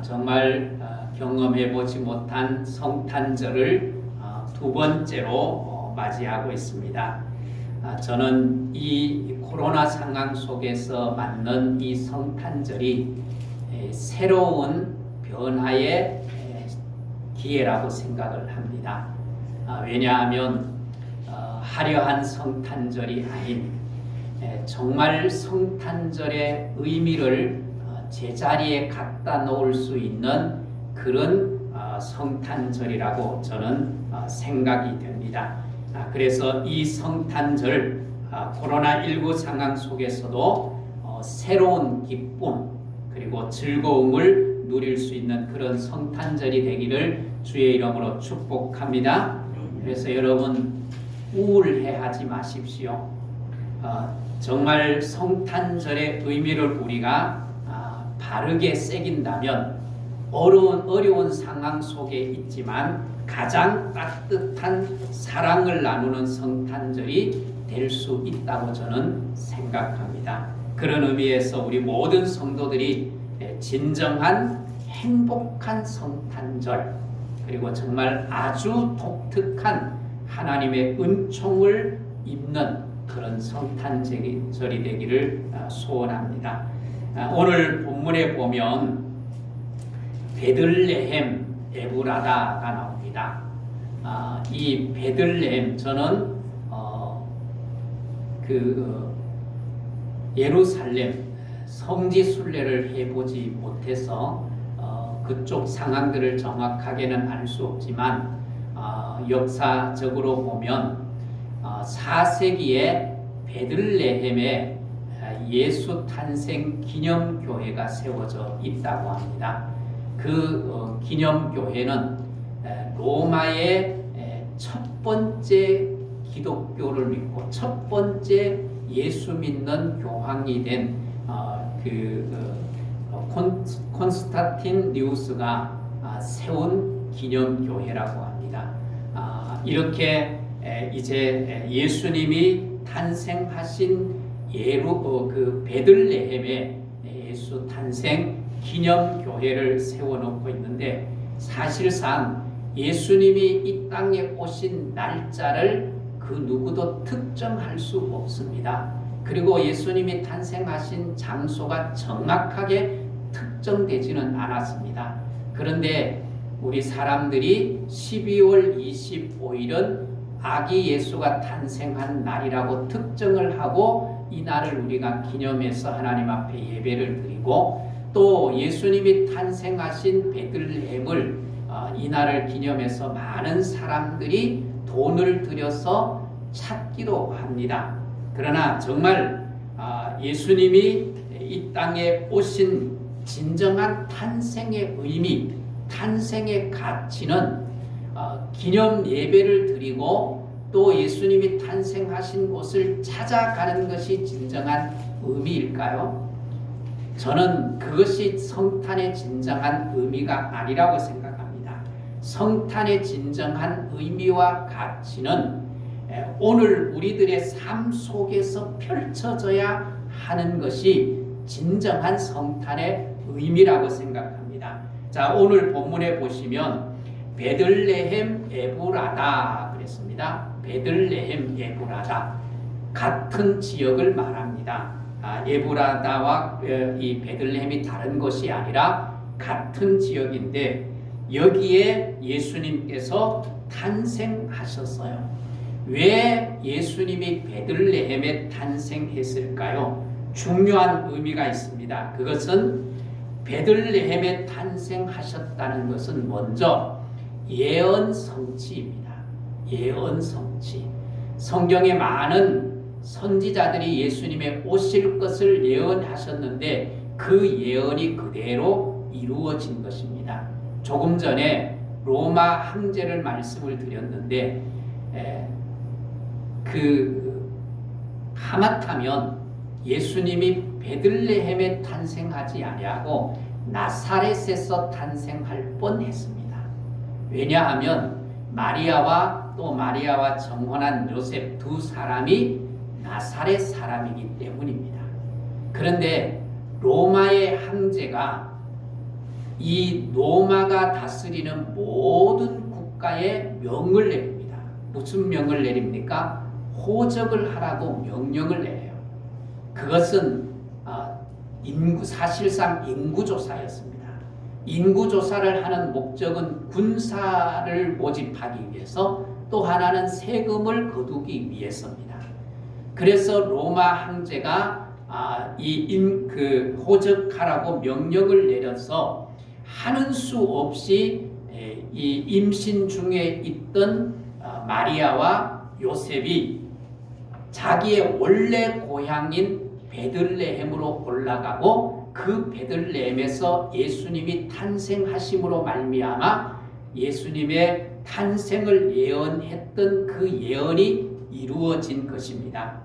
정말 경험해보지 못한 성탄절을 두 번째로 맞이하고 있습니다. 저는 이 코로나 상황 속에서 맞는 이 성탄절이 새로운 변화의 기회라고 생각을 합니다. 왜냐하면 화려한 성탄절이 아닌 정말 성탄절의 의미를 제자리에 갖다 놓을 수 있는 그런 성탄절이라고 저는 생각이 됩니다. 그래서 이 성탄절 코로나19 상황 속에서도 새로운 기쁨 그리고 즐거움을 누릴 수 있는 그런 성탄절이 되기를 주의 이름으로 축복합니다. 그래서 여러분 우울해하지 마십시오. 정말 성탄절의 의미를 우리가 바르게 새긴다면 어려운 상황 속에 있지만 가장 따뜻한 사랑을 나누는 성탄절이 될 수 있다고 저는 생각합니다. 그런 의미에서 우리 모든 성도들이 진정한 행복한 성탄절 그리고 정말 아주 독특한 하나님의 은총을 입는 그런 성탄절이 되기를 소원합니다. 오늘 본문에 보면 베들레헴 에브라다가 나옵니다. 이 베들레헴 저는 예루살렘 성지 순례를 해보지 못해서 그쪽 상황들을 정확하게는 알 수 없지만 역사적으로 보면 4세기에 베들레헴에 예수 탄생 기념교회가 세워져 있다고 합니다. 그 기념교회는 로마의 첫 번째 기독교를 믿고 첫 번째 예수 믿는 교황이 된 콘스탄티누스가 세운 기념교회라고 합니다. 이렇게 이제 예수님이 탄생하신 베들레헴에 예수 탄생 기념교회를 세워놓고 있는데 사실상 예수님이 이 땅에 오신 날짜를 그 누구도 특정할 수 없습니다. 그리고 예수님이 탄생하신 장소가 정확하게 특정되지는 않았습니다. 그런데 우리 사람들이 12월 25일은 아기 예수가 탄생한 날이라고 특정을 하고 이 날을 우리가 기념해서 하나님 앞에 예배를 드리고 또 예수님이 탄생하신 베들레헴을 이 날을 기념해서 많은 사람들이 돈을 들여서 찾기도 합니다. 그러나 정말 예수님이 이 땅에 오신 진정한 탄생의 의미, 탄생의 가치는 기념 예배를 드리고 또 예수님이 탄생하신 곳을 찾아가는 것이 진정한 의미일까요? 저는 그것이 성탄의 진정한 의미가 아니라고 생각합니다. 성탄의 진정한 의미와 가치는 오늘 우리들의 삶 속에서 펼쳐져야 하는 것이 진정한 성탄의 의미라고 생각합니다. 자, 오늘 본문에 보시면 베들레헴 에브라다 그랬습니다. 베들레헴 에브라다 같은 지역을 말합니다. 에브라다와 이 베들레헴이 다른 것이 아니라 같은 지역인데 여기에 예수님께서 탄생하셨어요. 왜 예수님이 베들레헴에 탄생했을까요? 중요한 의미가 있습니다. 그것은 베들레헴에 탄생하셨다는 것은 먼저 예언 성취입니다. 예언 성취. 성경에 많은 선지자들이 예수님의 오실 것을 예언하셨는데 그 예언이 그대로 이루어진 것입니다. 조금 전에 로마 황제를 말씀을 드렸는데 하마터면 예수님이 베들레헴에 탄생하지 아니하고 나사렛에서 탄생할 뻔했습니다. 왜냐하면 마리아와 또 마리아와 정혼한 요셉 두 사람이 나사렛 사람이기 때문입니다. 그런데 로마의 황제가 이 로마가 다스리는 모든 국가에 명을 내립니다. 무슨 명을 내립니까? 호적을 하라고 명령을 내려요. 그것은 사실상 인구조사였습니다. 인구조사를 하는 목적은 군사를 모집하기 위해서, 또 하나는 세금을 거두기 위해서입니다. 그래서 로마 황제가 호적하라고 명령을 내려서 하는 수 없이 이 임신 중에 있던 마리아와 요셉이 자기의 원래 고향인 베들레헴으로 올라가고, 그 베들레헴에서 예수님이 탄생하심으로 말미암아 예수님의 탄생을 예언했던 그 예언이 이루어진 것입니다.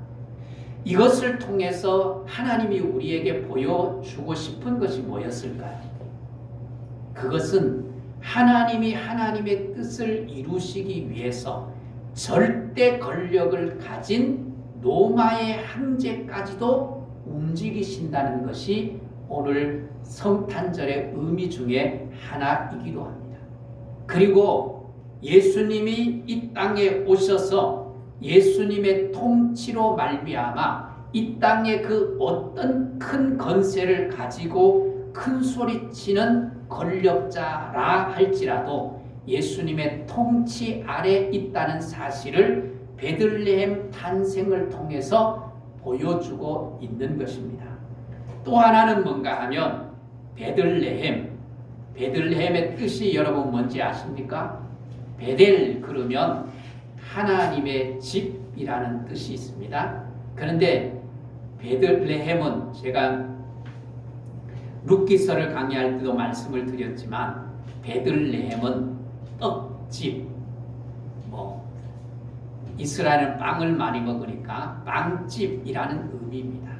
이것을 통해서 하나님이 우리에게 보여주고 싶은 것이 뭐였을까요? 그것은 하나님이 하나님의 뜻을 이루시기 위해서 절대 권력을 가진 로마의 황제까지도 움직이신다는 것이 오늘 성탄절의 의미 중에 하나이기도 합니다. 그리고 예수님이 이 땅에 오셔서 예수님의 통치로 말미암아 이 땅에 그 어떤 큰 권세를 가지고 큰 소리치는 권력자라 할지라도 예수님의 통치 아래 있다는 사실을 베들레헴 탄생을 통해서 보여주고 있는 것입니다. 또 하나는 뭔가 하면 베들레헴의 뜻이 여러분 뭔지 아십니까? 베델 그러면 하나님의 집이라는 뜻이 있습니다. 그런데 베들레헴은 제가 룻기서를 강의할 때도 말씀을 드렸지만 베들레헴은 떡집, 이스라엘은 빵을 많이 먹으니까 빵집이라는 의미입니다.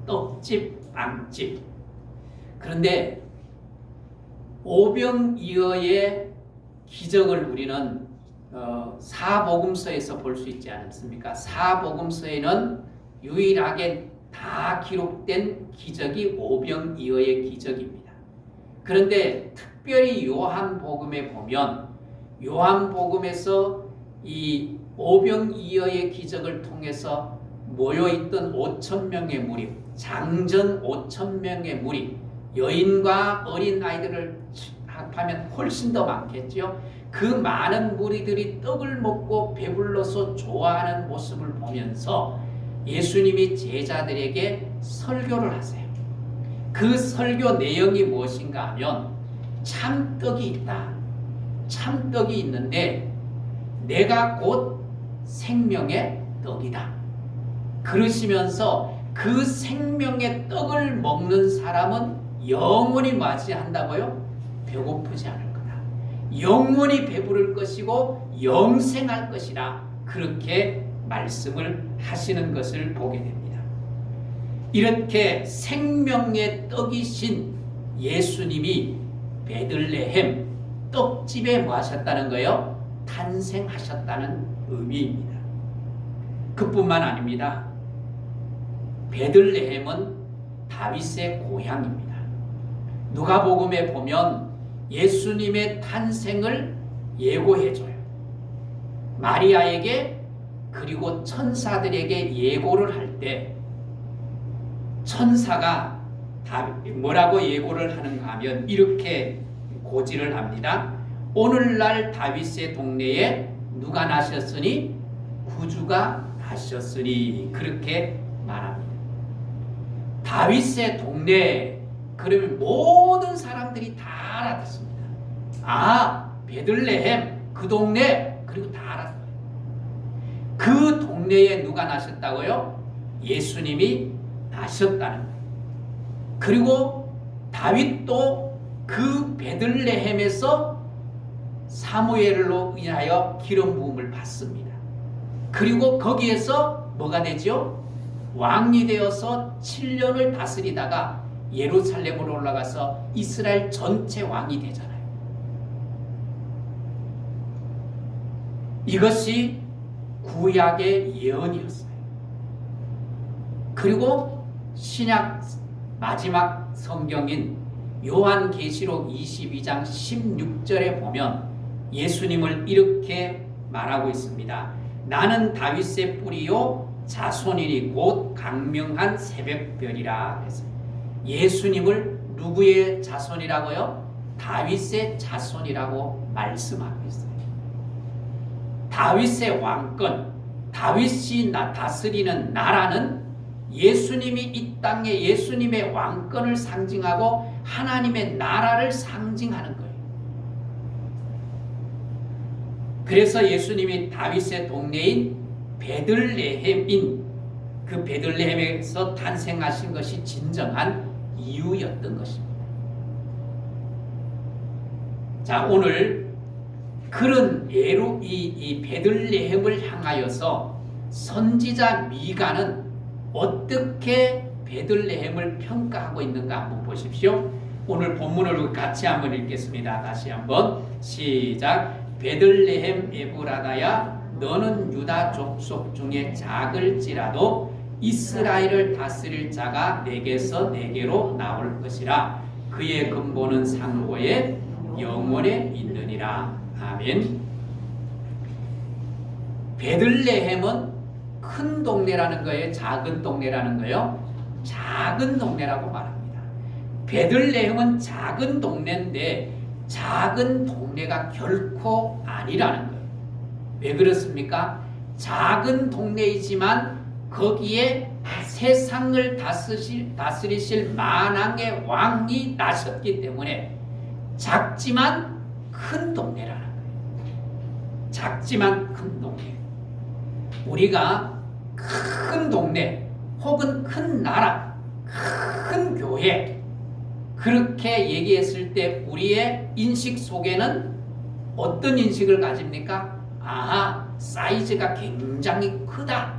떡집, 빵집. 그런데 오병이어의 기적을 우리는 사복음서에서 볼 수 있지 않습니까? 사복음서에는 유일하게 다 기록된 기적이 오병이어의 기적입니다. 그런데 특별히 요한복음에 보면 요한복음에서 이 오병이어의 기적을 통해서 모여있던 5,000명의 무리, 장전 5,000명의 무리, 여인과 어린아이들을 합하면 훨씬 더 많겠죠. 그 많은 무리들이 떡을 먹고 배불러서 좋아하는 모습을 보면서 예수님이 제자들에게 설교를 하세요. 그 설교 내용이 무엇인가 하면 참떡이 있다. 참떡이 있는데 내가 곧 생명의 떡이다. 그러시면서 그 생명의 떡을 먹는 사람은 영원히 맞이한다고요? 배고프지 않을 거다. 영원히 배부를 것이고 영생할 것이라 그렇게 말씀을 하시는 것을 보게 됩니다. 이렇게 생명의 떡이신 예수님이 베들레헴 떡집에 뭐 하셨다는 거예요? 탄생하셨다는 의미입니다. 그뿐만 아닙니다. 베들레헴은 다윗의 고향입니다. 누가복음에 보면 예수님의 탄생을 예고해줘요. 마리아에게 그리고 천사들에게 예고를 할 때 천사가 뭐라고 예고를 하는가 하면 이렇게 고지를 합니다. 오늘날 다윗의 동네에 누가 나셨으니? 구주가 나셨으니 그렇게 말합니다. 다윗의 동네 그러면 모든 사람들이 다 알아듣습니다. 베들레헴 그 동네 그리고 다 알았어요. 그 동네에 누가 나셨다고요? 예수님이 나셨다는 거예요. 그리고 다윗도 그 베들레헴에서 사무엘로 인하여 기름 부음을 받습니다. 그리고 거기에서 뭐가 되죠? 왕이 되어서 7년을 다스리다가 예루살렘으로 올라가서 이스라엘 전체 왕이 되잖아요. 이것이 구약의 예언이었어요. 그리고 신약 마지막 성경인 요한계시록 22장 16절에 보면 예수님을 이렇게 말하고 있습니다. 나는 다윗의 뿌리요 자손이니 곧 강명한 새벽별이라 해서 예수님을 누구의 자손이라고요? 다윗의 자손이라고 말씀하고 있어요. 다윗의 왕권, 다윗이 다스리는 나라는 예수님이 이 땅에 예수님의 왕권을 상징하고 하나님의 나라를 상징하는 거예요. 그래서 예수님이 다윗의 동네인 베들레헴인 그 베들레헴에서 탄생하신 것이 진정한 이유였던 것입니다. 자, 오늘 그런 이 베들레헴을 향하여서 선지자 미가는 어떻게 베들레헴을 평가하고 있는가 한번 보십시오. 오늘 본문을 같이 한번 읽겠습니다. 다시 한번 시작. 베들레헴 에브라다야 너는 유다 족속 중에 작을지라도 이스라엘을 다스릴 자가 내게서 내게로 나올 것이라. 그의 근본은 상고에 영원에 있느니라. 아멘. 베들레헴은 큰 동네라는 거예요? 작은 동네라는 거예요? 작은 동네라고 말합니다. 베들레헴은 작은 동네인데 작은 동네가 결코 아니라는 거예요. 왜 그렇습니까? 작은 동네이지만 거기에 세상을 다스리실 만왕의 왕이 나셨기 때문에 작지만 큰 동네라는 거예요. 작지만 큰 동네. 우리가 큰 동네 혹은 큰 나라, 큰 교회 그렇게 얘기했을 때 우리의 인식 속에는 어떤 인식을 가집니까? 아, 사이즈가 굉장히 크다.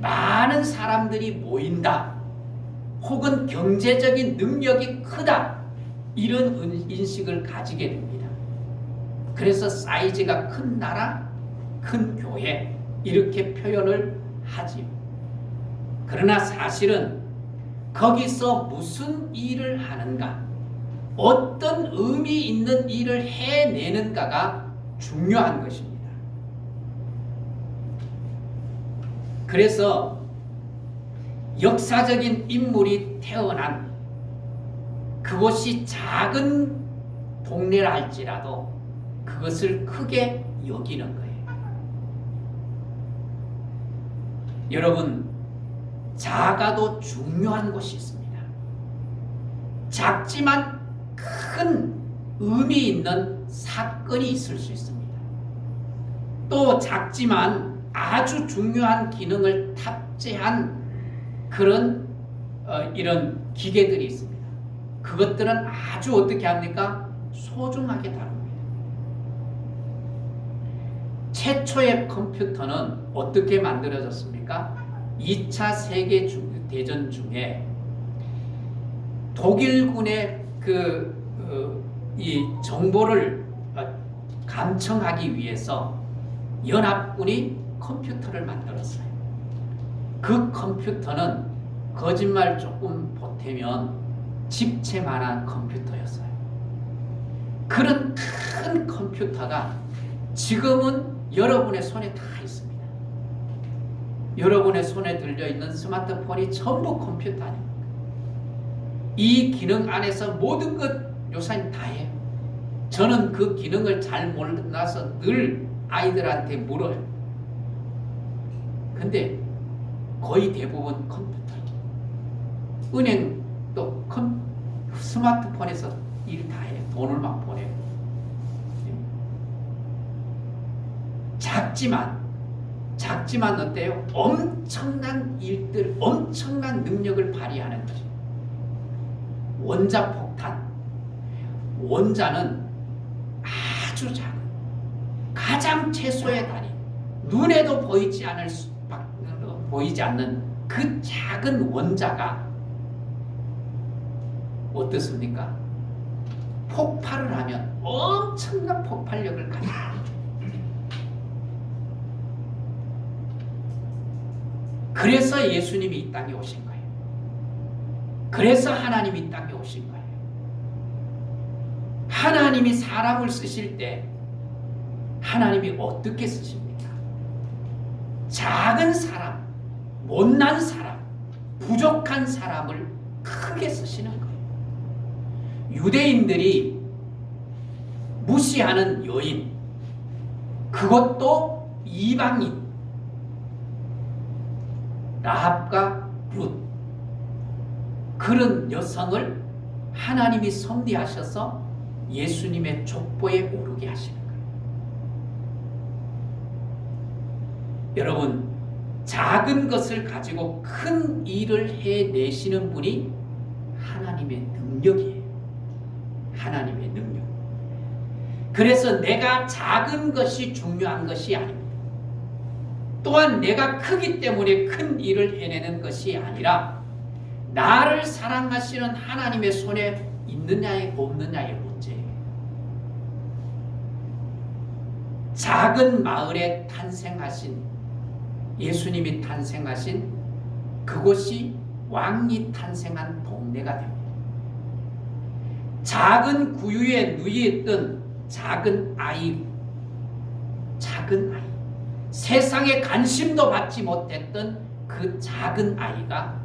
많은 사람들이 모인다. 혹은 경제적인 능력이 크다. 이런 인식을 가지게 됩니다. 그래서 사이즈가 큰 나라, 큰 교회 이렇게 표현을 하지요. 그러나 사실은 거기서 무슨 일을 하는가, 어떤 의미 있는 일을 해내는가가 중요한 것입니다. 그래서 역사적인 인물이 태어난 그곳이 작은 동네라 할지라도 그것을 크게 여기는 거예요. 여러분, 작아도 중요한 곳이 있습니다. 작지만 큰 의미 있는 사건이 있을 수 있습니다. 또 작지만 아주 중요한 기능을 탑재한 그런 이런 기계들이 있습니다. 그것들은 아주 어떻게 합니까? 소중하게 다룹니다. 최초의 컴퓨터는 어떻게 만들어졌습니까? 2차 세계대전 중에 독일군의 이 정보를 감청하기 위해서 연합군이 컴퓨터를 만들었어요. 그 컴퓨터는 거짓말 조금 보태면 집채만한 컴퓨터였어요. 그런 큰 컴퓨터가 지금은 여러분의 손에 다 있습니다. 여러분의 손에 들려있는 스마트폰이 전부 컴퓨터 아닙니까? 이 기능 안에서 모든 것 요사님 다 해요. 저는 그 기능을 잘 몰라서 늘 아이들한테 물어요. 근데 거의 대부분 컴퓨터. 은행도 스마트폰에서 일 다 해요. 돈을 막 보내고. 작지만 어때요? 엄청난 일들, 엄청난 능력을 발휘하는 거죠. 원자폭탄. 원자는 아주 작은, 가장 최소의 단위, 눈에도 보이지 않는 그 작은 원자가 어떻습니까? 폭발을 하면 엄청난 폭발력을 가지고 그래서 예수님이 이 땅에 오신 거예요. 그래서 하나님이 이 땅에 오신 거예요. 하나님이 사람을 쓰실 때 하나님이 어떻게 쓰십니까? 작은 사람, 못난 사람, 부족한 사람을 크게 쓰시는 거예요. 유대인들이 무시하는 여인, 그것도 이방인, 라합과 룻, 그런 여성을 하나님이 섭리하셔서 예수님의 족보에 오르게 하시는 거예요. 여러분, 작은 것을 가지고 큰 일을 해내시는 분이 하나님의 능력이에요. 하나님의 능력. 그래서 내가 작은 것이 중요한 것이 아닙니다. 또한 내가 크기 때문에 큰 일을 해내는 것이 아니라 나를 사랑하시는 하나님의 손에 있느냐에 없느냐의 문제예요. 작은 마을에 탄생하신 예수님이 탄생하신 그곳이 왕이 탄생한 동네가 됩니다. 작은 구유에 누이했던 작은 아이, 세상에 관심도 받지 못했던 그 작은 아이가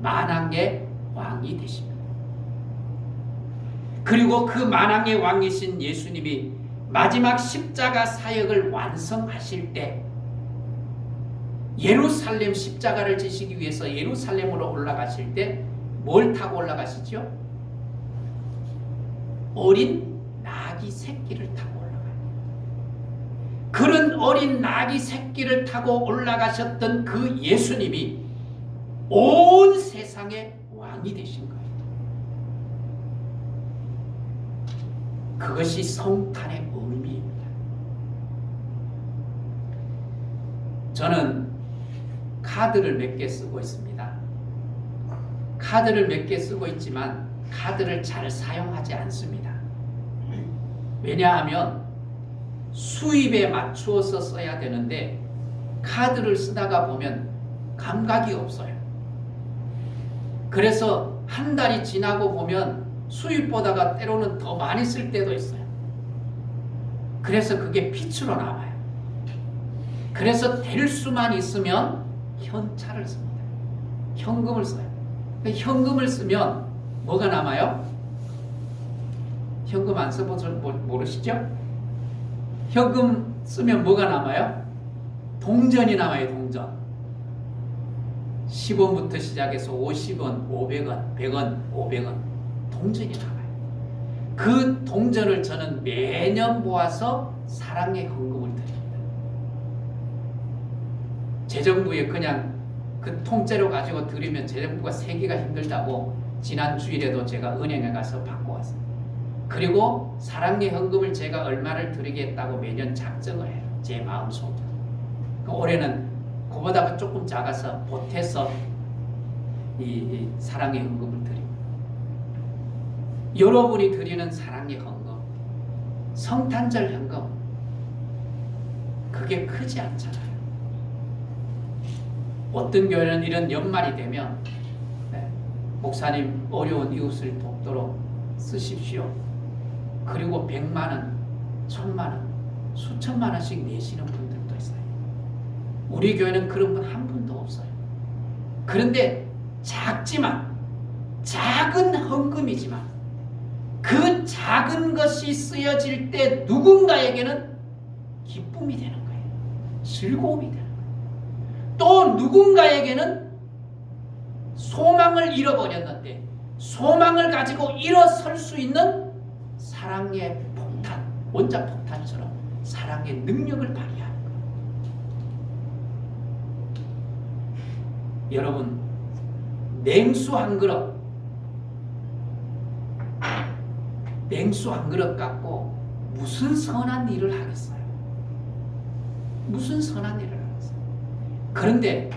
만왕의 왕이 되십니다. 그리고 그 만왕의 왕이신 예수님이 마지막 십자가 사역을 완성하실 때 예루살렘 십자가를 지시기 위해서 예루살렘으로 올라가실 때 뭘 타고 올라가시죠? 어린 나귀 새끼를 타고 올라가요. 그런 어린 나귀 새끼를 타고 올라가셨던 그 예수님이 온 세상의 왕이 되신 거예요. 그것이 성탄의 의미입니다. 저는 카드를 몇 개 쓰고 있습니다. 카드를 몇 개 쓰고 있지만 카드를 잘 사용하지 않습니다. 왜냐하면 수입에 맞추어서 써야 되는데 카드를 쓰다가 보면 감각이 없어요. 그래서 한 달이 지나고 보면 수입보다가 때로는 더 많이 쓸 때도 있어요. 그래서 그게 빛으로 나와요. 그래서 될 수만 있으면 현찰을 씁니다. 현금을 써요. 현금을 쓰면 뭐가 남아요? 현금 안 써봐서 모르시죠? 현금 쓰면 뭐가 남아요? 동전이 남아요. 동전. 10원부터 시작해서 50원, 500원, 100원, 500원 동전이 남아요. 그 동전을 저는 매년 모아서 사랑의 헌금을 드립니다. 재정부에 그냥 그 통째로 가지고 드리면 재정부가 세기가 힘들다고 지난 주일에도 제가 은행에 가서 받고 왔어요. 그리고 사랑의 헌금을 제가 얼마를 드리겠다고 매년 작정을 해요. 제 마음속으로. 올해는 그보다 조금 작아서 보태서 이 사랑의 헌금을 드립니다. 여러분이 드리는 사랑의 헌금, 성탄절 헌금, 그게 크지 않잖아요. 어떤 교회는 이런 연말이 되면 목사님 어려운 이웃을 돕도록 쓰십시오. 그리고 100만 원, 1000만 원, 수천만 원씩 내시는 분들도 있어요. 우리 교회는 그런 분 한 분도 없어요. 그런데 작지만, 작은 헌금이지만 그 작은 것이 쓰여질 때 누군가에게는 기쁨이 되는 거예요. 즐거움이 되는 거예요. 또 누군가에게는 소망을 잃어버렸는데 소망을 가지고 일어설 수 있는 사랑의 폭탄, 원자 폭탄처럼 사랑의 능력을 발휘하는 거예요. 여러분, 냉수 한 그릇 갖고 무슨 선한 일을 하겠어요? 무슨 선한 일을 하겠어요? 그런데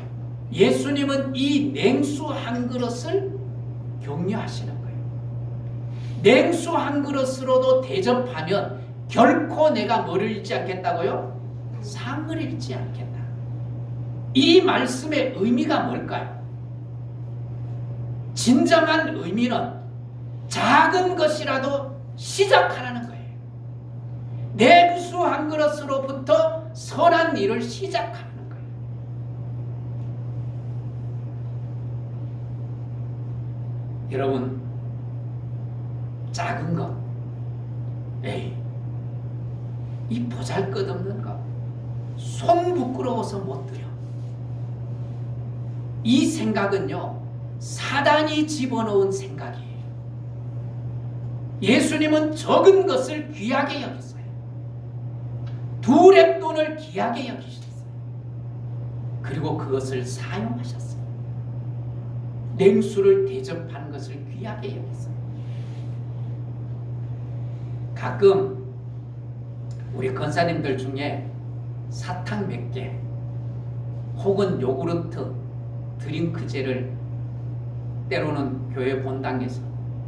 예수님은 이 냉수 한 그릇을 격려하시는 거예요. 냉수 한 그릇으로도 대접하면 결코 내가 뭐를 잃지 않겠다고요? 상을 잃지 않겠다. 이 말씀의 의미가 뭘까요? 진정한 의미는 작은 것이라도 시작하라는 거예요. 내 수 한 그릇으로부터 선한 일을 시작하는 거예요. 여러분, 작은 것, 이 보잘것없는 것, 손 부끄러워서 못 드려. 이 생각은요, 사단이 집어넣은 생각이에요. 예수님은 적은 것을 귀하게 여기셨어요. 두 렙돈을 귀하게 여기셨어요. 그리고 그것을 사용하셨어요. 냉수를 대접한 것을 귀하게 여겼어요. 가끔 우리 권사님들 중에 사탕 몇 개 혹은 요구르트, 드링크제를 때로는 교회 본당에서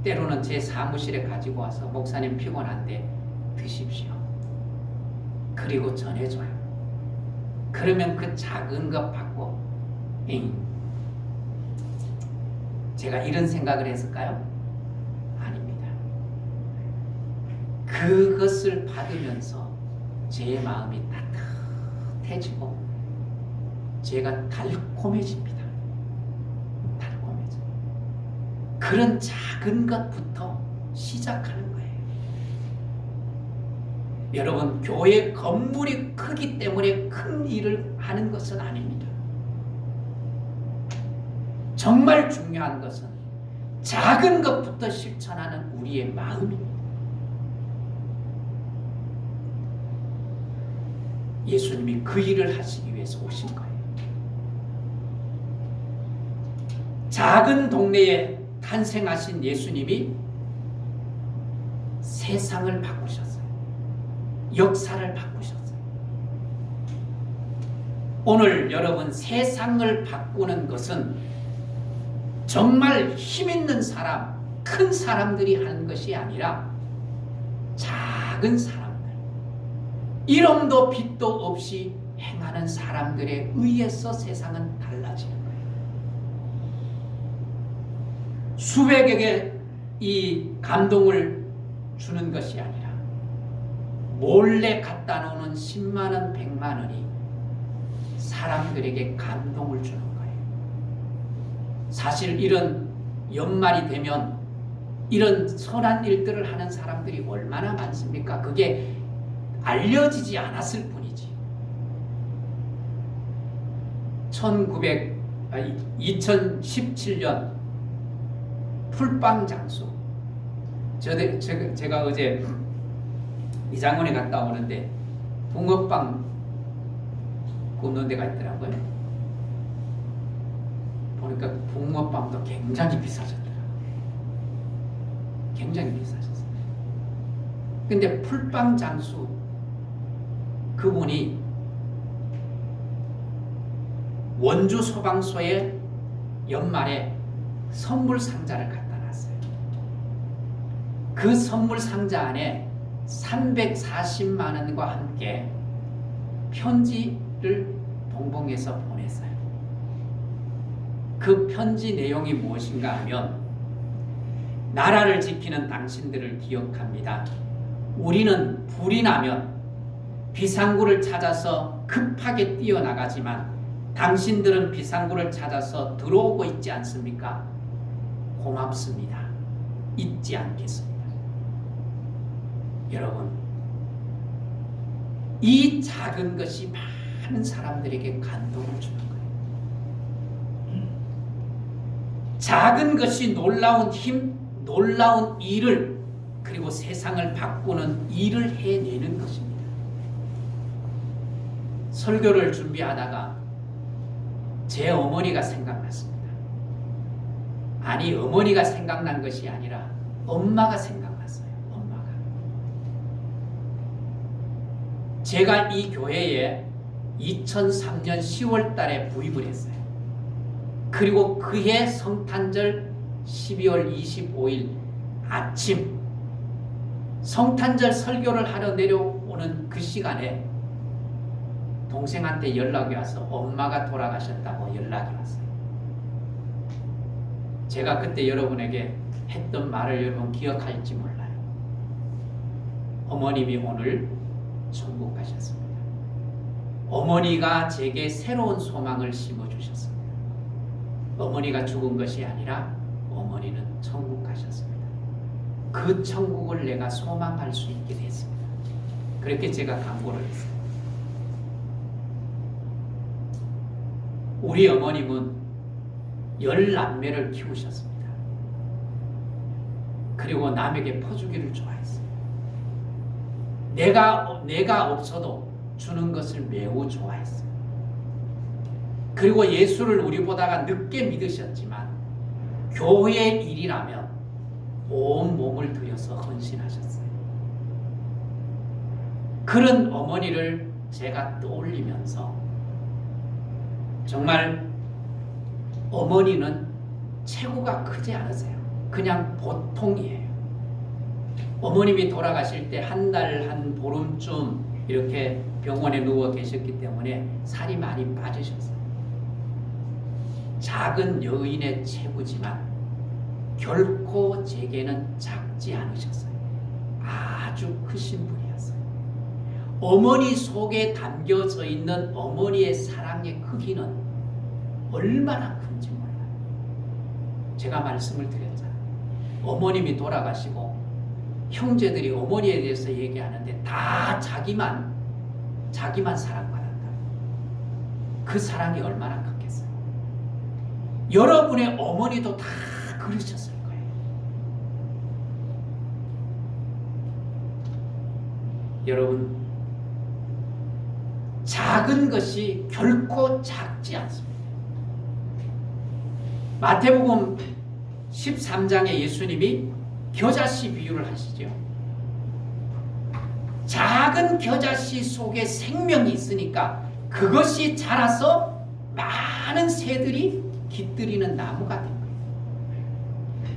때로는 제 사무실에 가지고 와서 목사님 피곤한데 드십시오. 그리고 전해줘요. 그러면 그 작은 것 받고 제가 이런 생각을 했을까요? 아닙니다. 그것을 받으면서 제 마음이 따뜻해지고 제가 달콤해집니다. 달콤해져. 그런 작은 것부터 시작하는 거예요. 여러분, 교회 건물이 크기 때문에 큰 일을 하는 것은 아닙니다. 정말 중요한 것은 작은 것부터 실천하는 우리의 마음입니다. 예수님이 그 일을 하시기 위해서 오신 거예요. 작은 동네에 탄생하신 예수님이 세상을 바꾸셨어요. 역사를 바꾸셨어요. 오늘 여러분, 세상을 바꾸는 것은 정말 힘 있는 사람, 큰 사람들이 하는 것이 아니라 작은 사람들, 이름도 빛도 없이 행하는 사람들에 의해서 세상은 달라지는 거예요. 수백에게 이 감동을 주는 것이 아니라 몰래 갖다 놓는 10만 원, 100만 원이 사람들에게 감동을 주는 거예요. 사실 이런 연말이 되면 이런 선한 일들을 하는 사람들이 얼마나 많습니까? 그게 알려지지 않았을 뿐이지. 2017년 풀빵 장수. 제가 어제 이장원에 갔다 오는데 붕어빵 굽는 데가 있더라고요. 보니까 붕어빵도 굉장히 비싸졌더라고요. 굉장히 비싸졌어요. 근데 풀빵 장수 그분이 원주 소방서에 연말에 선물 상자를 갖다 놨어요. 그 선물 상자 안에 340만 원과 함께 편지를 동봉해서 보냈어요. 그 편지 내용이 무엇인가 하면, 나라를 지키는 당신들을 기억합니다. 우리는 불이 나면 비상구를 찾아서 급하게 뛰어나가지만 당신들은 비상구를 찾아서 들어오고 있지 않습니까? 고맙습니다. 잊지 않겠습니다. 여러분, 이 작은 것이 많은 사람들에게 감동을 주는 거예요. 작은 것이 놀라운 힘, 놀라운 일을, 그리고 세상을 바꾸는 일을 해내는 것입니다. 설교를 준비하다가 제 어머니가 생각났습니다. 아니, 어머니가 생각난 것이 아니라 엄마가 생각났어요. 엄마가. 제가 이 교회에 2003년 10월 달에 부임을 했어요. 그리고 그해 성탄절 12월 25일 아침 성탄절 설교를 하러 내려오는 그 시간에 동생한테 연락이 와서 엄마가 돌아가셨다고 연락이 왔어요. 제가 그때 여러분에게 했던 말을 여러분 기억할지 몰라요. 어머님이 오늘 천국 가셨습니다. 어머니가 제게 새로운 소망을 심어주셨습니다. 어머니가 죽은 것이 아니라 어머니는 천국 가셨습니다. 그 천국을 내가 소망할 수 있게 됐습니다. 그렇게 제가 간구를 했어요. 우리 어머님은 10남매를 키우셨습니다. 그리고 남에게 퍼주기를 좋아했어요. 내가 없어도 주는 것을 매우 좋아했어요. 그리고 예수를 우리보다가 늦게 믿으셨지만 교회 일이라면 온 몸을 들여서 헌신하셨어요. 그런 어머니를 제가 떠올리면서 정말 어머니는 체구가 크지 않으세요. 그냥 보통이에요. 어머님이 돌아가실 때 한 달, 한 보름쯤 이렇게 병원에 누워 계셨기 때문에 살이 많이 빠지셨어요. 작은 여인의 체구지만 결코 제게는 작지 않으셨어요. 아주 크신 분이었어요. 어머니 속에 담겨져 있는 어머니의 사랑의 크기는 얼마나 큰지 몰라요. 제가 말씀을 드렸잖아요. 어머님이 돌아가시고 형제들이 어머니에 대해서 얘기하는데 다 자기만 사랑받았다. 그 사랑이 얼마나 컸겠어요. 여러분의 어머니도 다 그러셨을 거예요. 여러분, 작은 것이 결코 작지 않습니다. 마태복음 13장에 예수님이 겨자씨 비유를 하시죠. 작은 겨자씨 속에 생명이 있으니까 그것이 자라서 많은 새들이 깃들이는 나무가 된 거예요.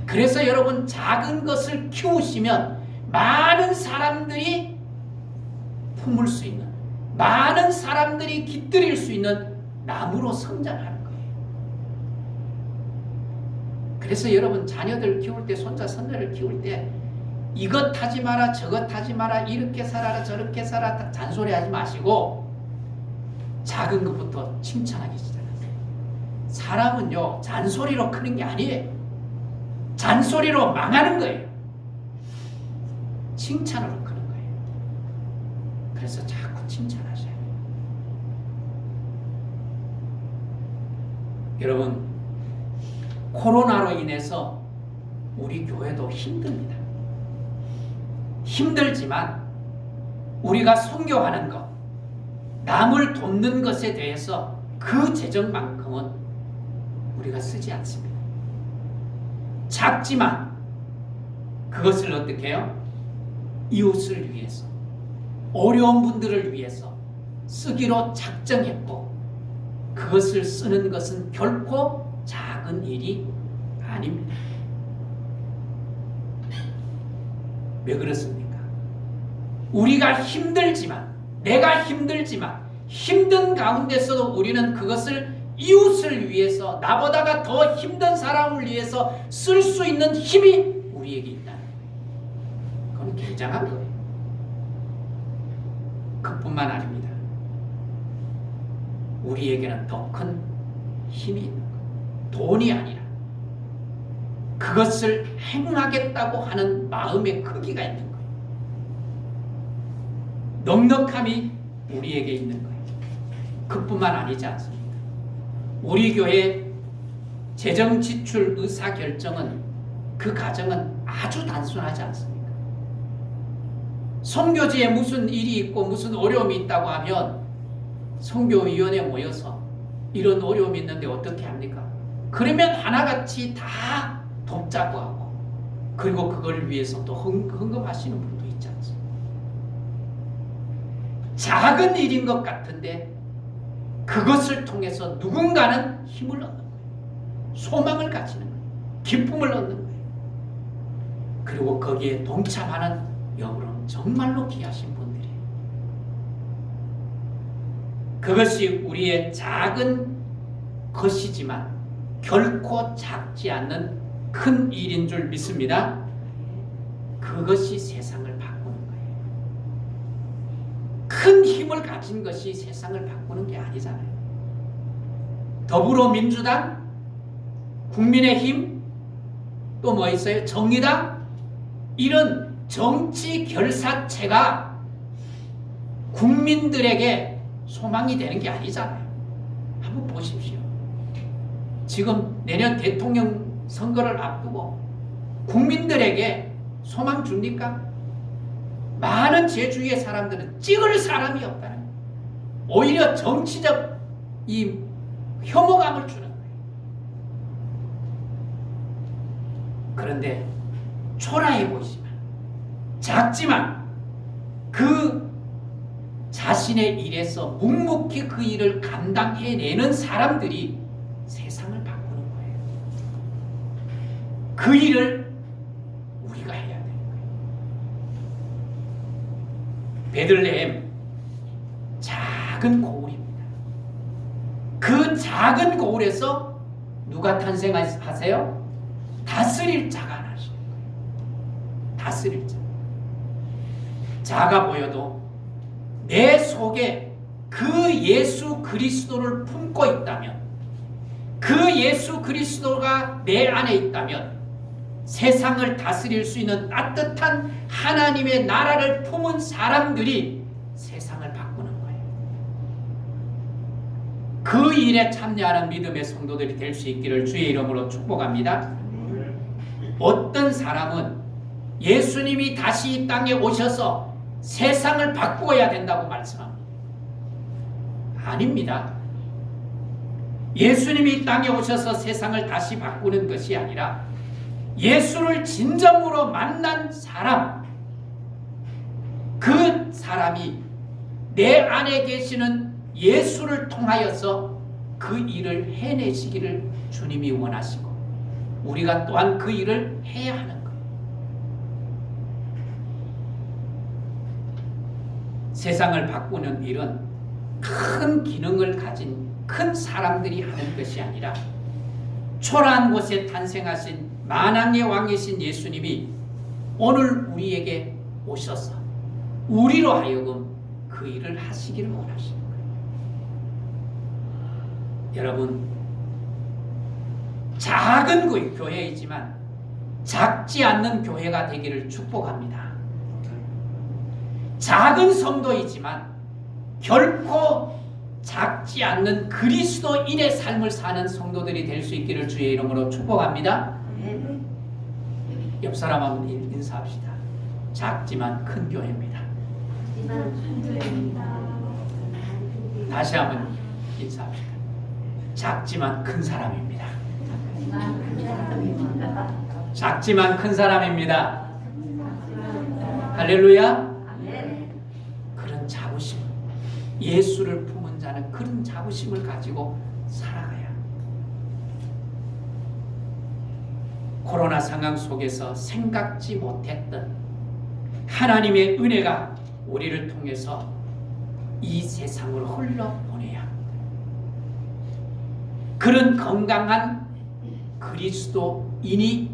그래서 여러분, 작은 것을 키우시면 많은 사람들이 품을 수 있는, 많은 사람들이 깃들일 수 있는 나무로 성장하는 거예요. 그래서 여러분, 자녀들 키울 때, 손자 손녀를 키울 때 이것 하지 마라, 저것 하지 마라, 이렇게 살아라, 저렇게 살아라 잔소리하지 마시고 작은 것부터 칭찬하기 시작하세요. 사람은요, 잔소리로 크는 게 아니에요. 잔소리로 망하는 거예요. 칭찬으로 크는 거예요. 그래서 자꾸 칭찬하셔야 돼요. 여러분, 코로나로 인해서 우리 교회도 힘듭니다. 힘들지만 우리가 선교하는 것, 남을 돕는 것에 대해서 그 재정만큼은 우리가 쓰지 않습니다. 작지만 그것을 어떻게 해요? 이웃을 위해서, 어려운 분들을 위해서 쓰기로 작정했고, 그것을 쓰는 것은 결코 작은 일이 아닙니다. 왜 그렇습니까? 우리가 힘들지만, 내가 힘들지만, 힘든 가운데서도 우리는 그것을 이웃을 위해서, 나보다가 더 힘든 사람을 위해서 쓸 수 있는 힘이 우리에게 있다는 거예요. 그건 굉장한 거예요. 그뿐만 아닙니다. 우리에게는 더 큰 힘이 있는 거예요. 돈이 아니라 그것을 행하겠다고 하는 마음의 크기가 있는 거예요. 넉넉함이 우리에게 있는 거예요. 그뿐만 아니지 않습니다. 우리 교회 재정 지출 의사 결정은, 그 과정은 아주 단순하지 않습니까? 선교지에 무슨 일이 있고 무슨 어려움이 있다고 하면 선교위원회 모여서 이런 어려움이 있는데 어떻게 합니까? 그러면 하나같이 다 돕자고 하고, 그리고 그걸 위해서 또 헌금하시는 분도 있지 않습니까? 작은 일인 것 같은데 그것을 통해서 누군가는 힘을 얻는 거예요. 소망을 가지는 거예요. 기쁨을 얻는 거예요. 그리고 거기에 동참하는 여러분, 정말로 귀하신 분들이에요. 그것이 우리의 작은 것이지만 결코 작지 않는 큰 일인 줄 믿습니다. 그것이 세상을 바꾸는 거예요. 큰 힘을 가진 것이 세상을 바꾸는 게 아니잖아요. 더불어민주당, 국민의힘, 또 뭐 있어요? 정의당, 이런 정치 결사체가 국민들에게 소망이 되는 게 아니잖아요. 한번 보십시오. 지금 내년 대통령 선거를 앞두고 국민들에게 소망 줍니까? 많은 제주의 사람들은 찍을 사람이 없다는 거예요. 오히려 정치적 이 혐오감을 주는 거예요. 그런데 초라해 보이지만, 작지만 그 자신의 일에서 묵묵히 그 일을 감당해내는 사람들이 세상을 바꾸는 거예요. 그 일을 우리가 해야 되는 거예요. 베들레헴, 작은 고을입니다. 그 작은 고을에서 누가 탄생하세요? 다스릴 자가 나시는 거예요. 다스릴 자. 작아 보여도 내 속에 그 예수 그리스도를 품고 있다면, 그 예수 그리스도가 내 안에 있다면 세상을 다스릴 수 있는 따뜻한 하나님의 나라를 품은 사람들이 세상을 바꾸는 거예요. 그 일에 참여하는 믿음의 성도들이 될 수 있기를 주의 이름으로 축복합니다. 어떤 사람은 예수님이 다시 이 땅에 오셔서 세상을 바꾸어야 된다고 말씀합니다. 아닙니다. 예수님이 이 땅에 오셔서 세상을 다시 바꾸는 것이 아니라 예수를 진정으로 만난 사람, 그 사람이 내 안에 계시는 예수를 통하여서 그 일을 해내시기를 주님이 원하시고 우리가 또한 그 일을 해야 하는 거예요. 세상을 바꾸는 일은 큰 기능을 가진 큰 사람들이 하는 것이 아니라 초라한 곳에 탄생하신 만왕의 왕이신 예수님이 오늘 우리에게 오셔서 우리로 하여금 그 일을 하시기를 원하시는 거예요. 여러분, 작은 교회이지만 작지 않는 교회가 되기를 축복합니다. 작은 성도이지만 결코 작지 않는 그리스도인의 삶을 사는 성도들이 될 수 있기를 주의 이름으로 축복합니다. 옆 사람 한번 인사합시다. 작지만 큰 교회입니다. 다시 한번 인사합시다. 작지만 큰 사람입니다. 작지만 큰 사람입니다. 할렐루야. 그런 자부심, 예수를 품은 자는 그런 자부심을 가지고 살아가야. 코로나 상황 속에서 생각지 못했던 하나님의 은혜가 우리를 통해서 이 세상으로 흘러보내야 합니다. 그런 건강한 그리스도인이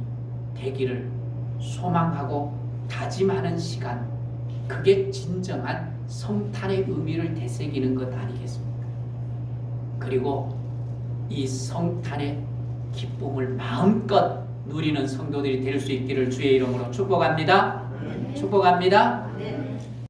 되기를 소망하고 다짐하는 시간, 그게 진정한 성탄의 의미를 되새기는 것 아니겠습니까? 그리고 이 성탄의 기쁨을 마음껏 누리는 성도들이 될 수 있기를 주의 이름으로 축복합니다. 축복합니다.